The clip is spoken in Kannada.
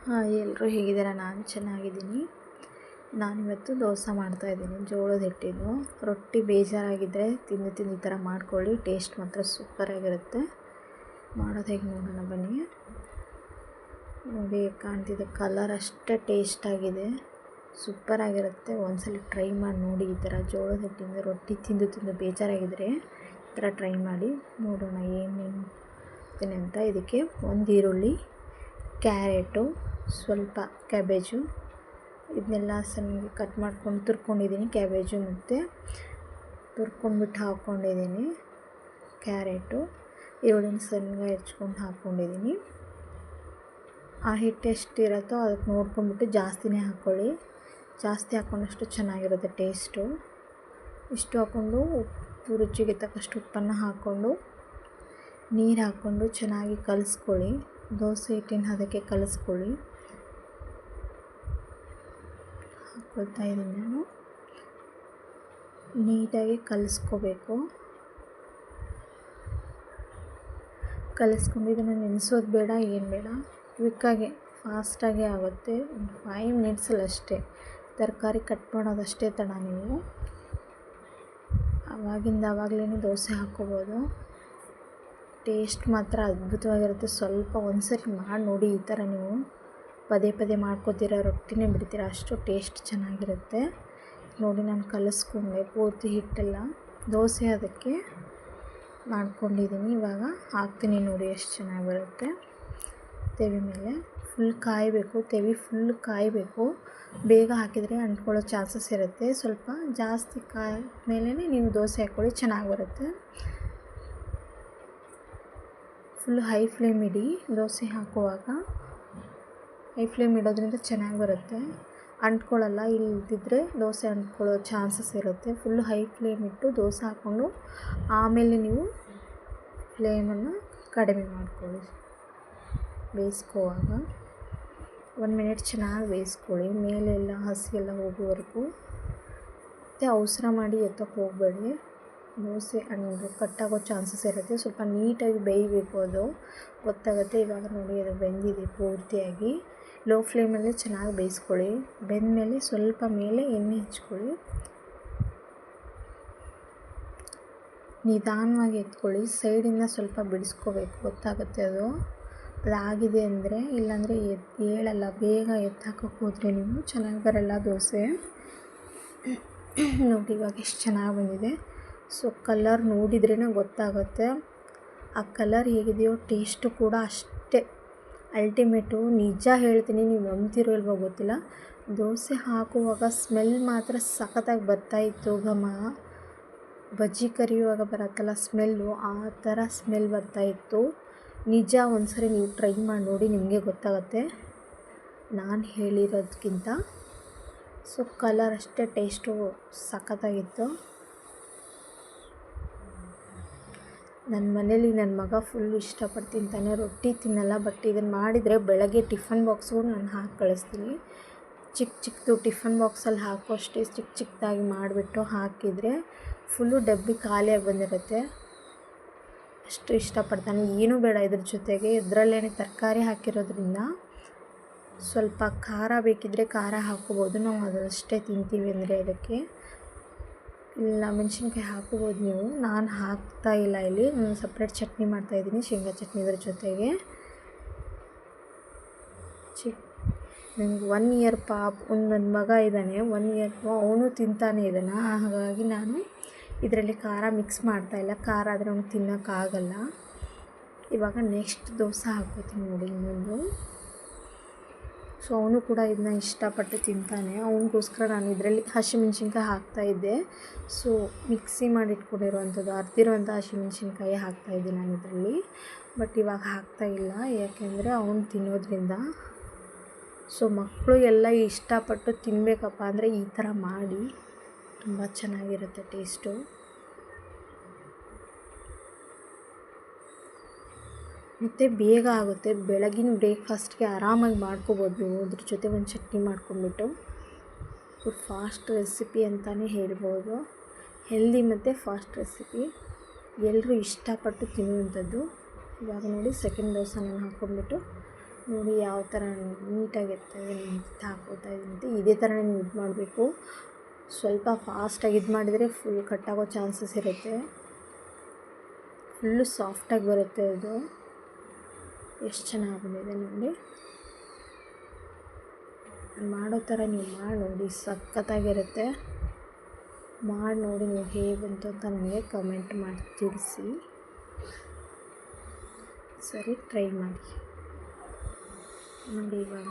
ಹಾಯ್, ಎಲ್ಲರೂ ಹೇಗಿದ್ದೀರಾ? ನಾನು ಚೆನ್ನಾಗಿದ್ದೀನಿ. ನಾನಿವತ್ತು ದೋಸೆ ಮಾಡ್ತಾಯಿದ್ದೀನಿ, ಜೋಳದ ಹಿಟ್ಟಿದ್ದು. ರೊಟ್ಟಿ ಬೇಜಾರಾಗಿದ್ದರೆ ತಿಂದು ಈ ಥರ ಮಾಡ್ಕೊಳ್ಳಿ, ಟೇಸ್ಟ್ ಮಾತ್ರ ಸೂಪರಾಗಿರುತ್ತೆ. ಮಾಡೋದು ಹೇಗೆ ನೋಡೋಣ ಬನ್ನಿ. ನೋಡಿ, ಕಾಣ್ತಿದೆ, ಕಲರ್ ಅಷ್ಟೇ ಟೇಸ್ಟಾಗಿದೆ, ಸೂಪರಾಗಿರುತ್ತೆ. ಒಂದ್ಸಲ ಟ್ರೈ ಮಾಡಿ ನೋಡಿ. ಈ ಥರ ಜೋಳದ ಹಿಟ್ಟಿಂದ ರೊಟ್ಟಿ ತಿಂದು ಬೇಜಾರಾಗಿದ್ದರೆ ಈ ಥರ ಟ್ರೈ ಮಾಡಿ ನೋಡೋಣ ಏನೇನು ಅಂತ. ಇದಕ್ಕೆ ಒಂದು ಈರುಳ್ಳಿ, ಕ್ಯಾರೆಟು, ಸ್ವಲ್ಪ ಕ್ಯಾಬೇಜು, ಇದನ್ನೆಲ್ಲ ಸಣ್ಣಗೆ ಕಟ್ ಮಾಡ್ಕೊಂಡು ತುರ್ಕೊಂಡಿದ್ದೀನಿ. ಕ್ಯಾಬೇಜು ಮತ್ತು ತುರ್ಕೊಂಡ್ಬಿಟ್ಟು ಹಾಕ್ಕೊಂಡಿದ್ದೀನಿ. ಕ್ಯಾರೆಟು, ಈರುಳ್ಳಿನ ಸಣ್ಣಗೆ ಹೆಚ್ಕೊಂಡು ಹಾಕ್ಕೊಂಡಿದ್ದೀನಿ. ಆ ಹಿಟ್ಟು ಎಷ್ಟಿರುತ್ತೋ ಅದಕ್ಕೆ ನೋಡ್ಕೊಂಡ್ಬಿಟ್ಟು ಜಾಸ್ತಿನೇ ಹಾಕ್ಕೊಳ್ಳಿ. ಜಾಸ್ತಿ ಹಾಕ್ಕೊಂಡಷ್ಟು ಚೆನ್ನಾಗಿರುತ್ತೆ ಟೇಸ್ಟು. ಇಷ್ಟು ಹಾಕ್ಕೊಂಡು ಉಪ್ಪು, ರುಚಿಗೆ ತಕ್ಕಷ್ಟು ಉಪ್ಪನ್ನು ಹಾಕ್ಕೊಂಡು ನೀರು ಹಾಕ್ಕೊಂಡು ಚೆನ್ನಾಗಿ ಕಲಿಸ್ಕೊಳ್ಳಿ. ದೋಸೆ ಹಿಟ್ಟಿನ ಅದಕ್ಕೆ ಕಲಿಸ್ಕೊಳ್ಳಿ. ಹಾಕ್ಕೊಳ್ತಾ ಇದ್ದೀನಿ ನಾನು. ನೀಟಾಗಿ ಕಲಿಸ್ಕೋಬೇಕು. ಕಲಿಸ್ಕೊಂಡು ಇದನ್ನು ನೆನೆಸೋದು ಬೇಡ, ಏನು ಬೇಡ, ಕ್ವಿಕ್ಕಾಗಿ ಫಾಸ್ಟಾಗಿ ಆಗುತ್ತೆ. 5 ಮಿನಿಟ್ಸಲ್ಲಿ ಅಷ್ಟೇ. ತರಕಾರಿ ಕಟ್ ಮಾಡೋದಷ್ಟೇ ತಡ. ನೀವು ಆವಾಗಲೇ ದೋಸೆ ಹಾಕ್ಕೋಬೋದು. ಟೇಸ್ಟ್ ಮಾತ್ರ ಅದ್ಭುತವಾಗಿರುತ್ತೆ. ಸ್ವಲ್ಪ ಒಂದ್ಸರಿ ಮಾಡಿ ನೋಡಿ. ಈ ಥರ ನೀವು ಪದೇ ಮಾಡ್ಕೋತೀರ, ರೊಟ್ಟಿನೇ ಬಿಡ್ತೀರ, ಅಷ್ಟು ಟೇಸ್ಟ್ ಚೆನ್ನಾಗಿರುತ್ತೆ. ನೋಡಿ, ನಾನು ಕಲಿಸ್ಕೊಂಡೆ ಪೂರ್ತಿ ಹಿಟ್ಟೆಲ್ಲ. ದೋಸೆ ಅದಕ್ಕೆ ಮಾಡ್ಕೊಂಡಿದ್ದೀನಿ. ಇವಾಗ ಹಾಕ್ತೀನಿ ನೋಡಿ, ಎಷ್ಟು ಚೆನ್ನಾಗಿ ಬರುತ್ತೆ. ತೆವಿ ಮೇಲೆ ಫುಲ್ ಕಾಯಬೇಕು. ಬೇಗ ಹಾಕಿದರೆ ಅಂಟ್ಕೊಳ್ಳೋ ಚಾನ್ಸಸ್ ಇರುತ್ತೆ. ಸ್ವಲ್ಪ ಜಾಸ್ತಿ ಕಾದ ಮೇಲೇ ನೀವು ದೋಸೆ ಹಾಕ್ಕೊಳ್ಳಿ, ಚೆನ್ನಾಗಿ ಬರುತ್ತೆ. ಫುಲ್ ಹೈ ಫ್ಲೇಮ್ ಇಡಿ. ದೋಸೆ ಹಾಕುವಾಗ ಹೈ ಫ್ಲೇಮ್ ಇಡೋದ್ರಿಂದ ಚೆನ್ನಾಗಿ ಬರುತ್ತೆ, ಅಂಟ್ಕೊಳ್ಳಲ್ಲ. ಇಲ್ಲದಿದ್ದರೆ ದೋಸೆ ಅಂಟ್ಕೊಳ್ಳೋ ಚಾನ್ಸಸ್ ಇರುತ್ತೆ. ಫುಲ್ ಹೈ ಫ್ಲೇಮ್ ಇಟ್ಟು ದೋಸೆ ಹಾಕ್ಕೊಂಡು ಆಮೇಲೆ ನೀವು ಫ್ಲೇಮನ್ನು ಕಡಿಮೆ ಮಾಡ್ಕೊಳ್ಳಿ. ಬೇಯಿಸ್ಕೋವಾಗ 1 ಮಿನಿಟ್ ಚೆನ್ನಾಗಿ ಬೇಯಿಸ್ಕೊಳ್ಳಿ, ಮೇಲೆಲ್ಲ ಹಸಿ ಎಲ್ಲ ಹೋಗೋವರೆಗೂ. ಮತ್ತು ಅವಸರ ಮಾಡಿ ಎತ್ತಕ್ಕೆ ಹೋಗಬೇಡಿ. ದೋಸೆ ಕಟ್ಟಾಗೋ ಚಾನ್ಸಸ್ ಇರುತ್ತೆ. ಸ್ವಲ್ಪ ನೀಟಾಗಿ ಬೇಯಬೇಕು, ಅದು ಗೊತ್ತಾಗುತ್ತೆ. ಇವಾಗ ನೋಡಿ, ಅದು ಬೆಂದಿದೆ ಪೂರ್ತಿಯಾಗಿ. ಲೋ ಫ್ಲೇಮಲ್ಲೇ ಚೆನ್ನಾಗಿ ಬೇಯಿಸ್ಕೊಳ್ಳಿ. ಬೆಂದಮೇಲೆ ಸ್ವಲ್ಪ ಮೇಲೆ ಎಣ್ಣೆ ಹಚ್ಕೊಳ್ಳಿ. ನಿಧಾನವಾಗಿ ಎತ್ಕೊಳ್ಳಿ. ಸೈಡಿಂದ ಸ್ವಲ್ಪ ಬಿಡಿಸ್ಕೋಬೇಕು, ಗೊತ್ತಾಗುತ್ತೆ ಅದಾಗಿದೆ ಅಂದರೆ. ಇಲ್ಲಾಂದರೆ ಹೇಳಲ್ಲ. ಬೇಗ ಎತ್ತಾಕೋಕ್ಕೆ ಹೋದರೆ ನೀವು ಚೆನ್ನಾಗಿ ಬರಲ್ಲ ದೋಸೆ. ನೋಡಿ, ಇವಾಗ ಎಷ್ಟು ಚೆನ್ನಾಗಿ ಬಂದಿದೆ. ಸೊ ಕಲರ್ ನೋಡಿದ್ರೇ ಗೊತ್ತಾಗುತ್ತೆ. ಆ ಕಲರ್ ಹೇಗಿದೆಯೋ ಟೇಸ್ಟು ಕೂಡ ಅಷ್ಟೇ ಅಲ್ಟಿಮೇಟು. ನಿಜ ಹೇಳ್ತೀನಿ, ನೀವು ನಂಬ್ತಿರೋ ಇಲ್ವೋ ಗೊತ್ತಿಲ್ಲ. ದೋಸೆ ಹಾಕುವಾಗ ಸ್ಮೆಲ್ ಮಾತ್ರ ಸಖತ್ತಾಗಿ ಬರ್ತಾಯಿತ್ತು. ಘಮ, ಬಜ್ಜಿ ಕರಿಯುವಾಗ ಬರುತ್ತಲ್ಲ ಸ್ಮೆಲ್ಲು, ಆ ಥರ ಸ್ಮೆಲ್ ಬರ್ತಾಯಿತ್ತು. ನಿಜ, ಒಂದ್ಸರಿ ನೀವು ಟ್ರೈ ಮಾಡಿ ನೋಡಿ, ನಿಮಗೆ ಗೊತ್ತಾಗುತ್ತೆ ನಾನು ಹೇಳಿರೋದಕ್ಕಿಂತ. ಸೊ ಕಲರ್ ಅಷ್ಟೇ ಟೇಸ್ಟು ಸಖತ್ತಾಗಿತ್ತು. ನನ್ನ ಮನೇಲಿ ನನ್ನ ಮಗ ಫುಲ್ ಇಷ್ಟಪಟ್ಟು ತಿಂತಾನೆ. ರೊಟ್ಟಿ ತಿನ್ನಲ್ಲ, ಬಟ್ ಇದನ್ನು ಮಾಡಿದರೆ ಬೆಳಗ್ಗೆ ಟಿಫನ್ ಬಾಕ್ಸ್ಗೂ ನಾನು ಹಾಕಿ ಕಳಿಸ್ತೀನಿ. ಚಿಕ್ಕದು ಟಿಫನ್ ಬಾಕ್ಸಲ್ಲಿ ಹಾಕುವಷ್ಟೇ ಚಿಕ್ಕದಾಗಿ ಮಾಡಿಬಿಟ್ಟು ಹಾಕಿದರೆ ಫುಲ್ಲು ಡಬ್ಬಿ ಖಾಲಿಯಾಗಿ ಬಂದಿರುತ್ತೆ. ಅಷ್ಟು ಇಷ್ಟಪಡ್ತಾನೆ. ಏನೂ ಬೇಡ ಇದ್ರ ಜೊತೆಗೆ, ಇದರಲ್ಲೇ ತರಕಾರಿ ಹಾಕಿರೋದ್ರಿಂದ ಸ್ವಲ್ಪ ಖಾರ ಬೇಕಿದ್ದರೆ ಖಾರ ಹಾಕ್ಕೋಬೋದು. ನಾವು ಅದಷ್ಟೇ ತಿಂತೀವಿ ಅಂದರೆ ಅದಕ್ಕೆ. ಇಲ್ಲ ಮೆಣಸಿನ್ಕಾಯಿ ಹಾಕ್ಕೋಬೋದು ನೀವು. ನಾನು ಹಾಕ್ತಾಯಿಲ್ಲ ಇಲ್ಲಿ. ನಾನು ಸಪ್ರೇಟ್ ಚಟ್ನಿ ಮಾಡ್ತಾಯಿದ್ದೀನಿ, ಶೇಂಗಾ ಚಟ್ನಿ. ಇದ್ರ ಜೊತೆಗೆ ನನಗೆ 1 ಇಯರ್ ನನ್ನ ಮಗ ಇದ್ದಾನೆ, 1 ಇಯರ್. ಅವನು ತಿಂತಾನೆ ಇದನ್ನು. ಹಾಗಾಗಿ ನಾನು ಇದರಲ್ಲಿ ಖಾರ ಮಿಕ್ಸ್ ಮಾಡ್ತಾಯಿಲ್ಲ. ಖಾರ ಆದರೆ ಅವ್ನು ತಿನ್ನೋಕ್ಕಾಗಲ್ಲ. ಇವಾಗ ನೆಕ್ಸ್ಟ್ ದೋಸೆ ಹಾಕ್ಕೋತೀನಿ ನೋಡಿ, ಇನ್ನೊಂದು. ಸೊ ಅವನು ಕೂಡ ಇದನ್ನ ಇಷ್ಟಪಟ್ಟು ತಿಂತಾನೆ. ಅವನಿಗೋಸ್ಕರ ನಾನು ಇದರಲ್ಲಿ ಹಸಿಮೆಣ್ಸಿನ್ಕಾಯಿ ಹಾಕ್ತಾಯಿದ್ದೆ. ಸೊ ಮಿಕ್ಸಿ ಮಾಡಿಟ್ಕೊಂಡಿರುವಂಥದ್ದು ಅರ್ದಿರುವಂಥ ಹಸಿಮೆಣ್ಸಿನ್ಕಾಯಿ ಹಾಕ್ತಾಯಿದ್ದೀನಿ ನಾನು ಇದರಲ್ಲಿ. ಬಟ್ ಇವಾಗ ಹಾಕ್ತಾಯಿಲ್ಲ, ಯಾಕೆಂದರೆ ಅವನು ತಿನ್ನೋದ್ರಿಂದ. ಸೊ ಮಕ್ಕಳು ಎಲ್ಲ ಇಷ್ಟಪಟ್ಟು ತಿನ್ನಬೇಕಪ್ಪ ಅಂದರೆ ಈ ಥರ ಮಾಡಿ, ತುಂಬ ಚೆನ್ನಾಗಿರುತ್ತೆ ಟೇಸ್ಟು. ಮತ್ತು ಬೇಗ ಆಗುತ್ತೆ. ಬೆಳಗಿನ ಬ್ರೇಕ್ಫಾಸ್ಟ್ಗೆ ಆರಾಮಾಗಿ ಮಾಡ್ಕೋಬೋದು ನೀವು. ಅದ್ರ ಜೊತೆ ಒಂದು ಚಟ್ನಿ ಮಾಡ್ಕೊಂಡ್ಬಿಟ್ಟು. ಫಾಸ್ಟ್ ರೆಸಿಪಿ ಅಂತಲೇ ಹೇಳ್ಬೋದು. ಹೆಲ್ದಿ ಮತ್ತು ಫಾಸ್ಟ್ ರೆಸಿಪಿ, ಎಲ್ಲರೂ ಇಷ್ಟಪಟ್ಟು ತಿನ್ನುವಂಥದ್ದು. ಇವಾಗ ನೋಡಿ, ಸೆಕೆಂಡ್ ದೋಸೆ ನಾನು ಹಾಕ್ಕೊಂಡ್ಬಿಟ್ಟು ನೋಡಿ ಯಾವ ಥರ ನೀಟಾಗಿ ಹಾಕ್ಕೊಳ್ತಾ ಇದ್ದೀನಿ. ಇದೇ ಥರನೇ ನೀವು ಇದು ಮಾಡಬೇಕು. ಸ್ವಲ್ಪ ಫಾಸ್ಟಾಗಿ ಇದು ಮಾಡಿದರೆ ಫುಲ್ ಕಟ್ಟಾಗೋ ಚಾನ್ಸಸ್ ಇರುತ್ತೆ. ಫುಲ್ಲು ಸಾಫ್ಟಾಗಿ ಬರುತ್ತೆ ಇದು. ಎಷ್ಟು ಚೆನ್ನಾಗಿ ಬಂದಿದೆ ನೋಡಿ. ಮಾಡೋ ಥರ ನೀವು ಮಾಡಿ ನೋಡಿ, ಸಖತ್ತಾಗಿರುತ್ತೆ. ಮಾಡಿ ನೋಡಿ ನೀವು ಹೇಗೆ ಬಂತು ಅಂತ ನನಗೆ ಕಮೆಂಟ್ ಮಾಡಿ ತಿಳಿಸಿ. ಸರಿ, ಟ್ರೈ ಮಾಡಿ ನೋಡಿ. ಇವಾಗ